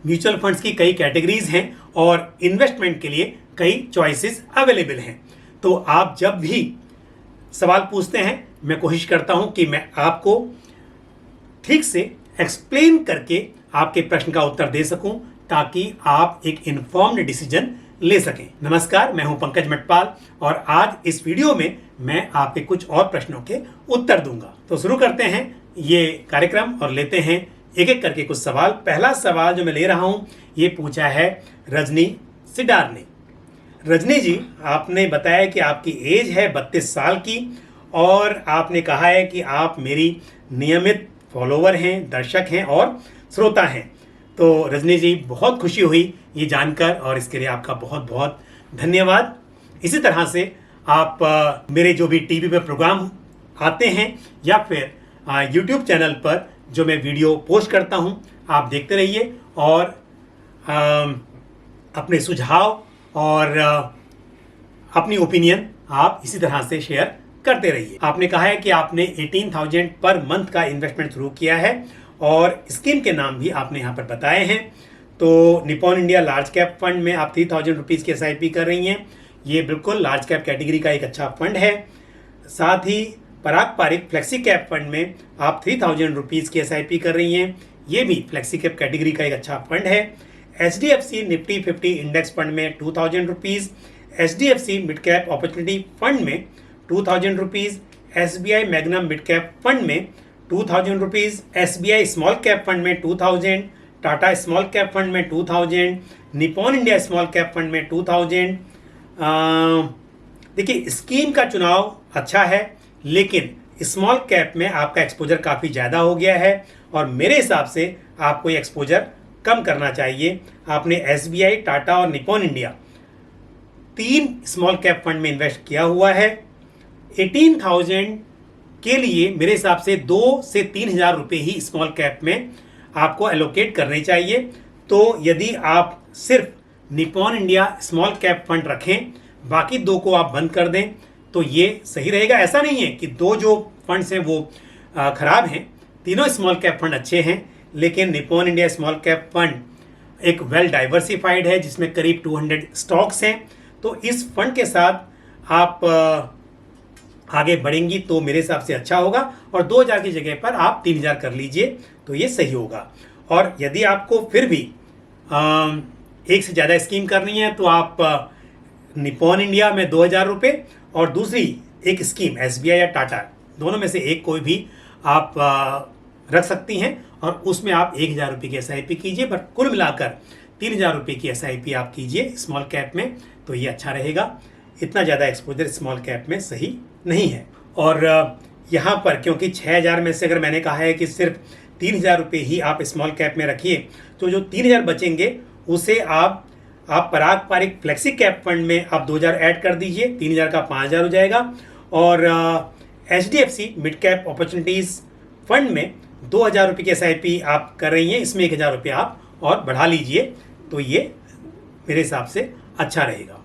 Mutual funds की कई categories हैं और इन्वेस्टमेंट के लिए कई चॉइसेस अवेलेबल हैं। तो आप जब भी सवाल पूछते हैं मैं कोशिश करता हूं कि मैं आपको ठीक से एक्सप्लेन करके आपके प्रश्न का उत्तर दे सकूं ताकि आप एक इन्फॉर्म्ड डिसीजन ले सकें। नमस्कार, मैं हूं पंकज मटपाल और आज इस वीडियो में मैं आपके कुछ और प्रश्नों के उत्तर दूंगा। तो शुरू करते हैं ये कार्यक्रम और लेते हैं एक एक करके कुछ सवाल। पहला सवाल जो मैं ले रहा हूं ये पूछा है रजनी सिडार ने। रजनी जी, आपने बताया कि आपकी एज है 32 साल की और आपने कहा है कि आप मेरी नियमित फॉलोवर हैं, दर्शक हैं और श्रोता हैं। तो रजनी जी, बहुत खुशी हुई ये जानकर और इसके लिए आपका बहुत बहुत धन्यवाद। इसी तरह से आप मेरे जो भी टीवी पे प्रोग्राम आते हैं या फिर यूट्यूब चैनल पर जो मैं वीडियो पोस्ट करता हूँ आप देखते रहिए और अपने सुझाव और अपनी ओपिनियन आप इसी तरह से शेयर करते रहिए। आपने कहा है कि आपने 18,000 पर मंथ का इन्वेस्टमेंट शुरू किया है और स्कीम के नाम भी आपने यहाँ पर बताए हैं। तो Nippon India large cap fund में आप 3,000 रुपीज़ की SIP कर रही हैं। ये बिल्कुल लार्ज कैप कैटेगरी का एक अच्छा फंड है। साथ ही पराग पारिक फ्लेक्सी कैप फंड में आप 3,000 रुपीज़ की SIP कर रही हैं। ये भी फ्लेक्सी कैप कैटेगरी का एक अच्छा फंड है। HDFC निफ्टी 50 इंडेक्स फंड में 2,000 rupees, HDFC mid cap opportunity fund में 2,000 rupees, SBI magnum mid cap fund में 2,000 rupees, SBI small cap fund में 2,000, टाटा स्मॉल कैप फंड में 2,000, Nippon India small cap fund में 2,000। देखिए, स्कीम का चुनाव अच्छा है लेकिन स्मॉल कैप में आपका एक्सपोजर काफ़ी ज़्यादा हो गया है और मेरे हिसाब से आपको ये एक्सपोजर कम करना चाहिए। आपने SBI, टाटा और Nippon India 3 small cap fund में इन्वेस्ट किया हुआ है। 18,000 के लिए मेरे हिसाब से 2 से 3,000 रुपये ही स्मॉल कैप में आपको एलोकेट करने चाहिए। तो यदि आप सिर्फ Nippon India small cap fund रखें, बाकी 2 को आप बंद कर दें तो ये सही रहेगा। ऐसा नहीं है कि 2 जो फंड्स हैं वो खराब हैं, तीनों स्मॉल कैप फंड अच्छे हैं, लेकिन Nippon India small cap fund एक वेल डाइवर्सिफाइड है जिसमें करीब 200 स्टॉक्स हैं। तो इस फंड के साथ आप आगे बढ़ेंगी तो मेरे हिसाब से अच्छा होगा और 2,000 की जगह पर आप 3,000 कर लीजिए तो ये सही होगा। और यदि आपको फिर भी एक से ज़्यादा स्कीम करनी है तो आप निपॉन इंडिया में 2,000 रुपये और दूसरी एक स्कीम SBI या टाटा, दोनों में से एक कोई भी आप रख सकती हैं और उसमें आप 1,000 रुपये की SIP कीजिए। पर कुल मिलाकर 3,000 रुपये की SIP आप कीजिए स्मॉल कैप में तो ये अच्छा रहेगा। इतना ज़्यादा एक्सपोजर स्मॉल कैप में सही नहीं है। और यहाँ पर क्योंकि 6,000 में से अगर मैंने कहा है कि सिर्फ 3,000 रुपये ही आप स्मॉल कैप में रखिए तो जो 3,000 बचेंगे उसे आप पराग पारिक फ्लेक्सी कैप फंड में आप 2,000 ऐड कर दीजिए, 3,000 का 5,000 हो जाएगा। और HDFC mid cap opportunities fund में 2,000 रुपये की SIP आप कर रही हैं, इसमें 1,000 रुपये आप और बढ़ा लीजिए तो ये मेरे हिसाब से अच्छा रहेगा।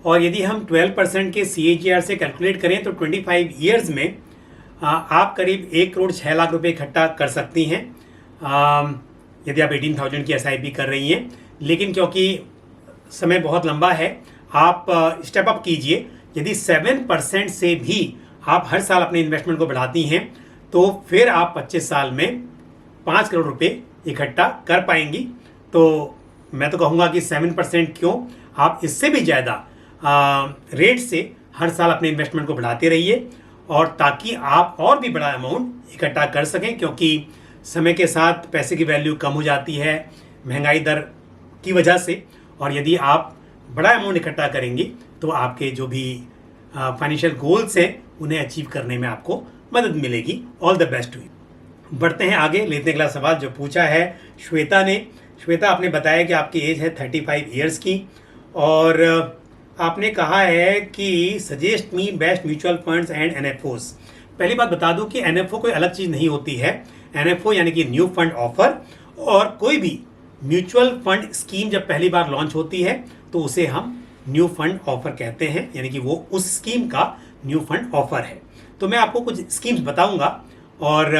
और यदि हम 12% के CAGR से कैलकुलेट करें तो 25 ईयर्स में आप करीब 1 करोड़ 6 लाख रुपए इकट्ठा कर सकती हैं यदि आप 18,000 की SIP कर रही हैं। लेकिन क्योंकि समय बहुत लंबा है, आप स्टेप अप कीजिए। यदि 7% से भी आप हर साल अपने इन्वेस्टमेंट को बढ़ाती हैं तो फिर आप 25 साल में 5 करोड़ रुपए इकट्ठा कर पाएंगी। तो मैं तो कहूँगा कि 7% क्यों, आप इससे भी ज़्यादा रेट से हर साल अपने इन्वेस्टमेंट को बढ़ाते रहिए और ताकि आप और भी बड़ा अमाउंट इकट्ठा कर सकें। क्योंकि समय के साथ पैसे की वैल्यू कम हो जाती है महंगाई दर की वजह से, और यदि आप बड़ा अमाउंट इकट्ठा करेंगी तो आपके जो भी फाइनेंशियल गोल्स हैं उन्हें अचीव करने में आपको मदद मिलेगी। All the best to you. बढ़ते हैं आगे, लेते हैं अगला सवाल जो पूछा है श्वेता ने। श्वेता, आपने बताया कि आपकी एज है 35 ईयर्स की और आपने कहा है कि suggest me best mutual funds and NFOs। पहली बात बता दूं कि NFO कोई अलग चीज़ नहीं होती है। NFO यानी कि न्यू फंड ऑफर, और कोई भी म्यूचुअल फंड स्कीम जब पहली बार लॉन्च होती है तो उसे हम न्यू फंड ऑफर कहते हैं, यानी कि वो उस स्कीम का न्यू फंड ऑफर है। तो मैं आपको कुछ स्कीम्स बताऊंगा और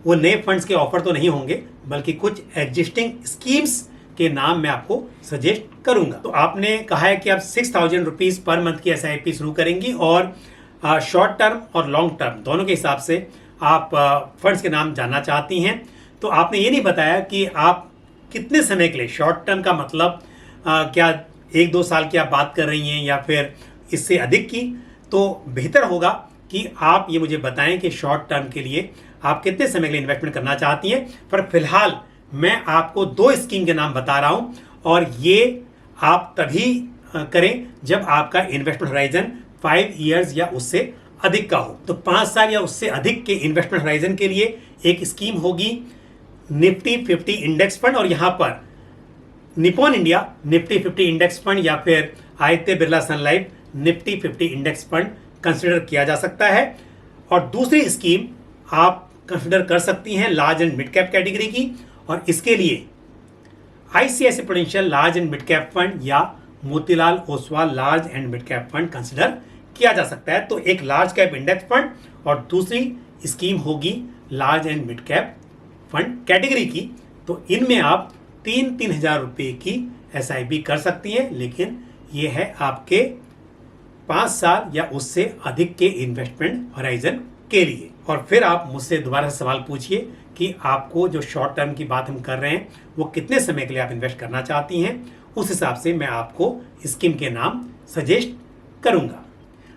वो नए फंड्स के ऑफर तो नहीं होंगे बल्कि कुछ एग्जिस्टिंग स्कीम्स के नाम मैं आपको सजेस्ट करूंगा। तो आपने कहा है कि आप 6,000 रुपीज़ पर मंथ की SIP शुरू करेंगी और शॉर्ट टर्म और लॉन्ग टर्म दोनों के हिसाब से आप फंड्स के नाम जानना चाहती हैं। तो आपने ये नहीं बताया कि आप कितने समय के लिए, शॉर्ट टर्म का मतलब क्या 1-2 साल की आप बात कर रही हैं या फिर इससे अधिक की। तो बेहतर होगा कि आप ये मुझे बताएं कि शॉर्ट टर्म के लिए आप कितने समय के लिए इन्वेस्टमेंट करना चाहती हैं। पर फिलहाल मैं आपको 2 स्कीम के नाम बता रहा हूं और ये आप तभी करें जब आपका इन्वेस्टमेंट होराइजन 5 ईयर्स या उससे अधिक का हो। तो 5 साल या उससे अधिक के इन्वेस्टमेंट होराइजन के लिए एक स्कीम होगी निफ्टी 50 इंडेक्स फंड, और यहां पर Nippon India Nifty 50 index fund या फिर आदित्य बिरला सन life Nifty 50 index fund consider किया जा सकता है। और दूसरी स्कीम आप कंसिडर कर सकती हैं large and mid cap category की, और इसके लिए ICICI Prudential large and mid cap fund या Motilal Oswal large and mid cap fund consider किया जा सकता है। तो एक लार्ज कैप इंडेक्स फंड और दूसरी स्कीम होगी large and mid cap fund category की। तो इनमें आप 3-3 हज़ार रुपये की SIP कर सकती हैं, लेकिन ये है आपके 5 साल या उससे अधिक के इन्वेस्टमेंट होराइजन के लिए। और फिर आप मुझसे दोबारा सवाल पूछिए कि आपको जो शॉर्ट टर्म की बात हम कर रहे हैं वो कितने समय के लिए आप इन्वेस्ट करना चाहती हैं, उस हिसाब से मैं आपको स्कीम के नाम सजेस्ट करूंगा।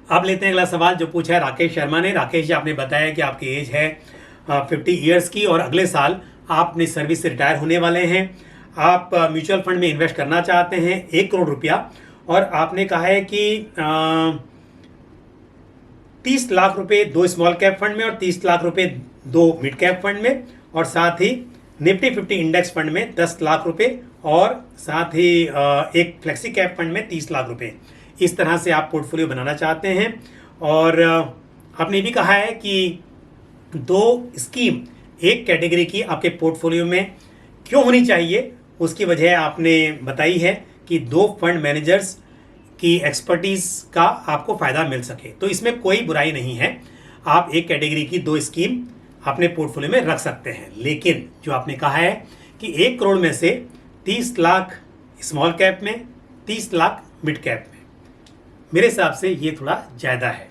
अब लेते हैं अगला सवाल जो पूछा है राकेश शर्मा ने। राकेश जी, आपने बताया कि आपकी एज है 50 ईयर्स की और अगले साल आप अपनी सर्विस से रिटायर होने वाले हैं। आप म्यूचुअल फंड में इन्वेस्ट करना चाहते हैं 1 करोड़ रुपया, और आपने कहा है कि 30 लाख रुपए 2 स्मॉल कैप फंड में और 30 लाख रुपए 2 मिड कैप फंड में, और साथ ही निफ्टी 50 इंडेक्स फंड में 10 लाख रुपए, और साथ ही एक फ्लेक्सी कैप फंड में 30 लाख रुपए। इस तरह से आप पोर्टफोलियो बनाना चाहते हैं। और आपने भी कहा है कि 2 स्कीम एक कैटेगरी की आपके पोर्टफोलियो में क्यों होनी चाहिए, उसकी वजह आपने बताई है कि 2 फंड मैनेजर्स की एक्सपर्टीज का आपको फ़ायदा मिल सके। तो इसमें कोई बुराई नहीं है, आप एक कैटेगरी की 2 स्कीम अपने पोर्टफोलियो में रख सकते हैं। लेकिन जो आपने कहा है कि 1 करोड़ में से 30 लाख स्मॉल कैप में, 30 लाख मिड कैप में, मेरे हिसाब से ये थोड़ा ज़्यादा है।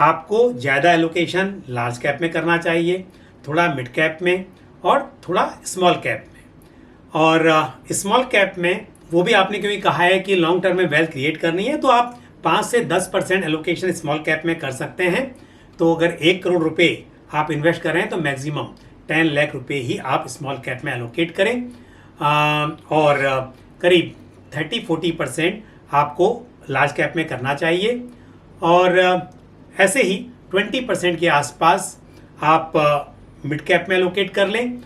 आपको ज़्यादा एलोकेशन लार्ज कैप में करना चाहिए, थोड़ा मिड कैप में और थोड़ा स्मॉल कैप में। और स्मॉल कैप में वो भी आपने क्योंकि कहा है कि लॉन्ग टर्म में वेल्थ क्रिएट करनी है, तो आप 5 से 10% एलोकेशन स्मॉल कैप में कर सकते हैं। तो अगर 1 करोड़ रुपए आप इन्वेस्ट कर रहे हैं तो मैक्सिमम 10 लाख रुपए ही आप स्मॉल कैप में एलोकेट करें, और करीब 30-40% आपको लार्ज कैप में करना चाहिए, और ऐसे ही 20% के आसपास आप मिड कैप में एलोकेट कर लें,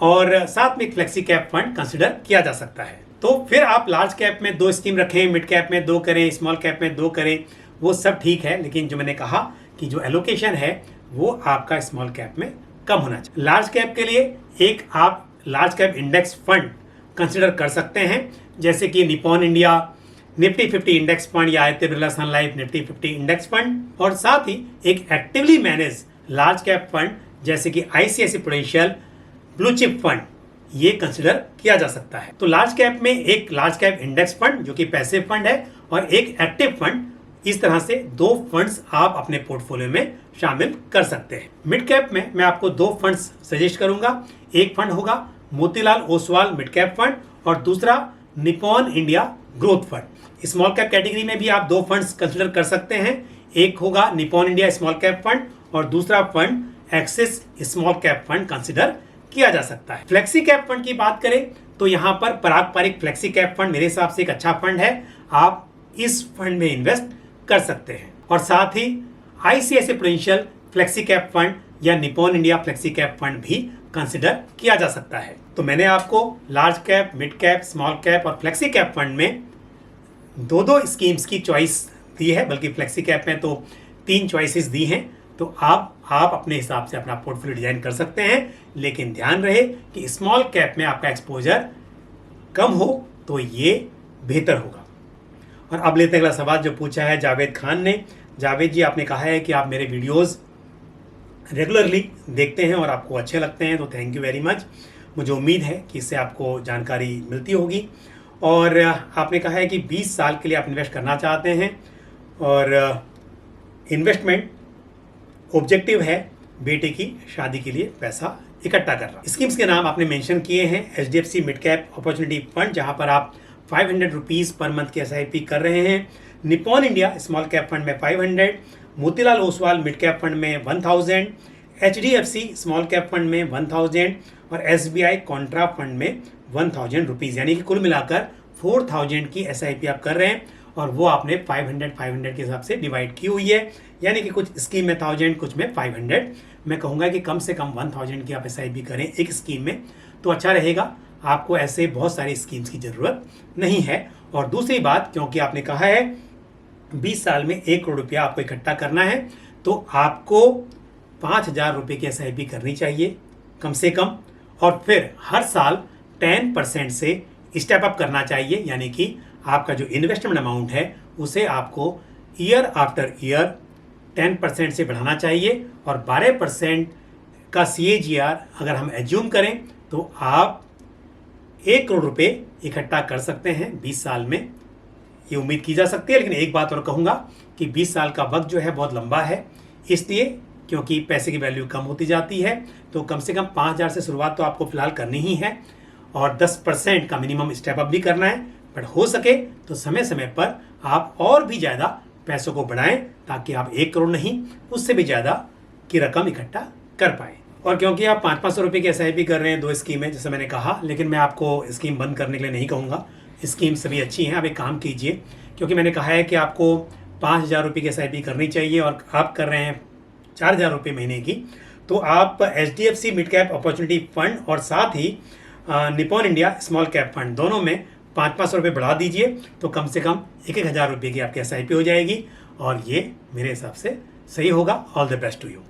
और साथ में एक फ्लेक्सी कैप फंड कंसिडर किया जा सकता है। तो फिर आप लार्ज कैप में 2 स्कीम रखें, मिड कैप में 2 करें, स्मॉल कैप में 2 करें, वो सब ठीक है। लेकिन जो मैंने कहा कि जो एलोकेशन है वो आपका स्मॉल कैप में कम होना चाहिए। लार्ज कैप के लिए एक आप large cap index fund consider कर सकते हैं, जैसे कि Nippon India Nifty 50 index fund या आदित्य बिरला सन लाइफ निफ्टी 50 इंडेक्स फंड, और साथ ही एक actively manage large cap fund जैसे कि ICICI prudential blue chip fund, ये कंसिडर किया जा सकता है। तो लार्ज कैप में एक लार्ज कैप इंडेक्स फंड जो कि पैसिव फंड है, और एक एक्टिव फंड, इस तरह से 2 फंड्स आप अपने पोर्टफोलियो में शामिल कर सकते हैं। मिड कैप में मैं आपको 2 फंड्स सजेस्ट करूंगा। एक फंड होगा Motilal Oswal mid cap fund और दूसरा Nippon India growth fund. Small cap category में भी आप 2 फंड्स कंसिडर कर सकते हैं। एक होगा Nippon India small cap fund और दूसरा fund axis small cap fund consider किया जा सकता है। फ्लेक्सी कैप फंड की बात करें तो यहाँ पर पारंपरिक फ्लेक्सी कैप फंड मेरे हिसाब से एक अच्छा फंड है, आप इस फंड में इन्वेस्ट कर सकते हैं। और साथ ही ICICI Prudential flexi cap fund या Nippon India flexi cap fund भी कंसिडर किया जा सकता है। तो मैंने आपको large cap, mid cap, small cap और फ्लेक्सी कैप फंड में 2 स्कीम्स की चॉइस दी है, बल्कि फ्लेक्सी कैप में तो 3 चॉइसेस दी हैं। तो आप अपने हिसाब से अपना पोर्टफोलियो डिजाइन कर सकते हैं, लेकिन ध्यान रहे कि स्मॉल कैप में आपका एक्सपोजर कम हो तो ये बेहतर होगा। और अब लेते हैं अगला सवाल जो पूछा है जावेद खान ने। जावेद जी, आपने कहा है कि आप मेरे वीडियोस रेगुलरली देखते हैं और आपको अच्छे लगते हैं, तो थैंक यू वेरी मच। मुझे उम्मीद है कि इससे आपको जानकारी मिलती होगी। और आपने कहा है कि 20 साल के लिए आप इन्वेस्ट करना चाहते हैं और इन्वेस्टमेंट ऑब्जेक्टिव है बेटे की शादी के लिए पैसा इकट्ठा करना। स्कीम्स के नाम आपने मेंशन किए हैं HDFC mid cap opportunity fund, जहां पर आप 500 रुपीज़ पर मंथ की SIP कर रहे हैं। Nippon India small cap fund में 500, Motilal Oswal mid cap fund में 1000, HDFC स्मॉल कैप फंड में 1000 और SBI कॉन्ट्रा फंड में 1000 रुपीज़, यानी कि कुल मिलाकर 4000 की SIP आप कर रहे हैं और वो आपने 500 के हिसाब से डिवाइड की हुई है, यानी कि कुछ स्कीम में 1000, कुछ में 500। मैं कहूँगा कि कम से कम 1000 की आप SIP करें एक स्कीम में तो अच्छा रहेगा, आपको ऐसे बहुत सारी स्कीम्स की ज़रूरत नहीं है। और दूसरी बात, क्योंकि आपने कहा है 20 साल में 1 करोड़ रुपया आपको इकट्ठा करना है, तो आपको 5000 रुपये की SIP करनी चाहिए कम से कम, और फिर हर साल 10% से स्टेप अप करना चाहिए, यानी कि आपका जो इन्वेस्टमेंट अमाउंट है उसे आपको ईयर आफ्टर ईयर 10% से बढ़ाना चाहिए। और 12% का CAGR अगर हम एज्यूम करें तो आप 1 करोड़ रुपये इकट्ठा कर सकते हैं 20 साल में, ये उम्मीद की जा सकती है। लेकिन एक बात और कहूँगा कि 20 साल का वक्त जो है बहुत लंबा है, इसलिए क्योंकि पैसे की वैल्यू कम होती जाती है, तो कम से कम 5000 से शुरुआत तो आपको फिलहाल करनी ही है और 10% का मिनिमम स्टेप अप भी करना है। बट हो सके तो समय समय पर आप और भी ज़्यादा पैसों को बढ़ाएं ताकि आप 1 करोड़ नहीं उससे भी ज़्यादा की रकम इकट्ठा कर पाएँ। और क्योंकि आप 500 रुपये की SIP कर रहे हैं 2 स्कीमें, जैसे मैंने कहा, लेकिन मैं आपको स्कीम बंद करने के लिए नहीं कहूँगा, स्कीम सभी अच्छी हैं। आप एक काम कीजिए, क्योंकि मैंने कहा है कि आपको 5000 रुपये की SIP करनी चाहिए और आप कर रहे हैं 4000 रुपये महीने की, तो आप HDFC mid cap opportunity fund और साथ ही Nippon India small cap fund दोनों में 500 रुपये बढ़ा दीजिए, तो कम से कम 1000 रुपये की आपकी SIP हो जाएगी और ये मेरे हिसाब से सही होगा। All the best to you.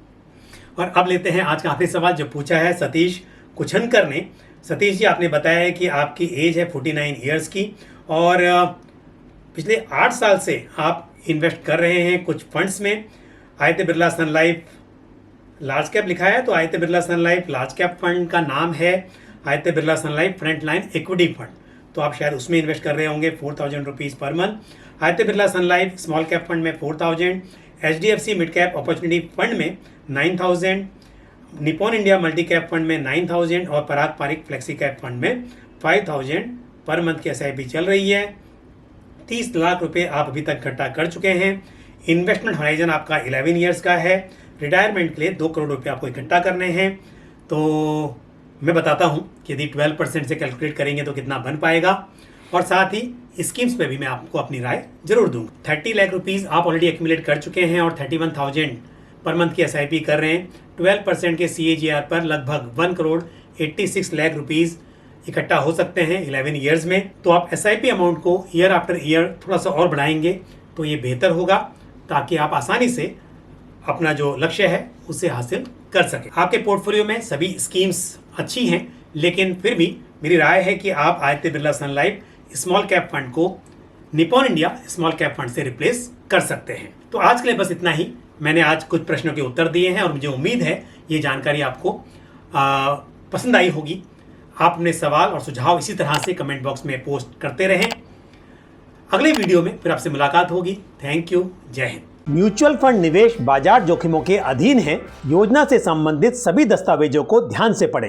और अब लेते हैं आज का आखिरी सवाल जो पूछा है सतीश कुछनकर ने। सतीश जी, आपने बताया है कि आपकी एज है 49 ईयर्स की और पिछले 8 साल से आप इन्वेस्ट कर रहे हैं कुछ फंड्स में। आदित्य बिरला सन लाइफ लार्ज कैप लिखा है, तो आदित्य बिरला सन लाइफ लार्ज कैप फंड का नाम है आदित्य बिरला सन Life front line equity fund, तो आप शायद उसमें इन्वेस्ट कर रहे होंगे 4000 rupees per month. Aditya Birla सन लाइफ स्मॉल कैप फंड में 4000, HDFC mid cap opportunity fund में 9000, Nippon India multi cap fund में 9000 और Parag Parikh flexi cap fund में 5000 पर मंथ की SIP चल रही है। 30 लाख रुपए आप अभी तक इकट्ठा कर चुके हैं। इन्वेस्टमेंट होराइजन आपका 11 ईयर्स का है। रिटायरमेंट के लिए 2 करोड़ रुपए आपको इकट्ठा करने हैं। तो मैं बताता हूं कि यदि 12% से कैलकुलेट करेंगे तो कितना बन पाएगा, और साथ ही स्कीम्स पे भी मैं आपको अपनी राय जरूर दूंगा। 30 लाख रुपीज़ आप ऑलरेडी एक्यूमुलेट कर चुके हैं और 31,000 पर मंथ की SIP कर रहे हैं। 12% के CAGR पर लगभग 1 करोड़ 86 लाख रुपीज़ इकट्ठा हो सकते हैं 11 ईयर्स में। तो आप SIP अमाउंट को ईयर आफ्टर ईयर थोड़ा सा और बढ़ाएंगे तो ये बेहतर होगा, ताकि आप आसानी से अपना जो लक्ष्य है उसे हासिल कर सकें। आपके पोर्टफोलियो में सभी स्कीम्स अच्छी हैं, लेकिन फिर भी मेरी राय है कि आप आदित्य बिरला सन लाइफ स्मॉल कैप फंड को Nippon India small cap fund से रिप्लेस कर सकते हैं। तो आज के लिए बस इतना ही। मैंने आज कुछ प्रश्नों के उत्तर दिए हैं और मुझे उम्मीद है ये जानकारी आपको पसंद आई होगी। आप अपने सवाल और सुझाव इसी तरह से कमेंट बॉक्स में पोस्ट करते रहें। अगले वीडियो में फिर आपसे मुलाकात होगी। Thank you. जय हिंद। म्यूचुअल फंड निवेश बाजार जोखिमों के अधीन है। योजना से संबंधित सभी दस्तावेजों को ध्यान से पढ़ें।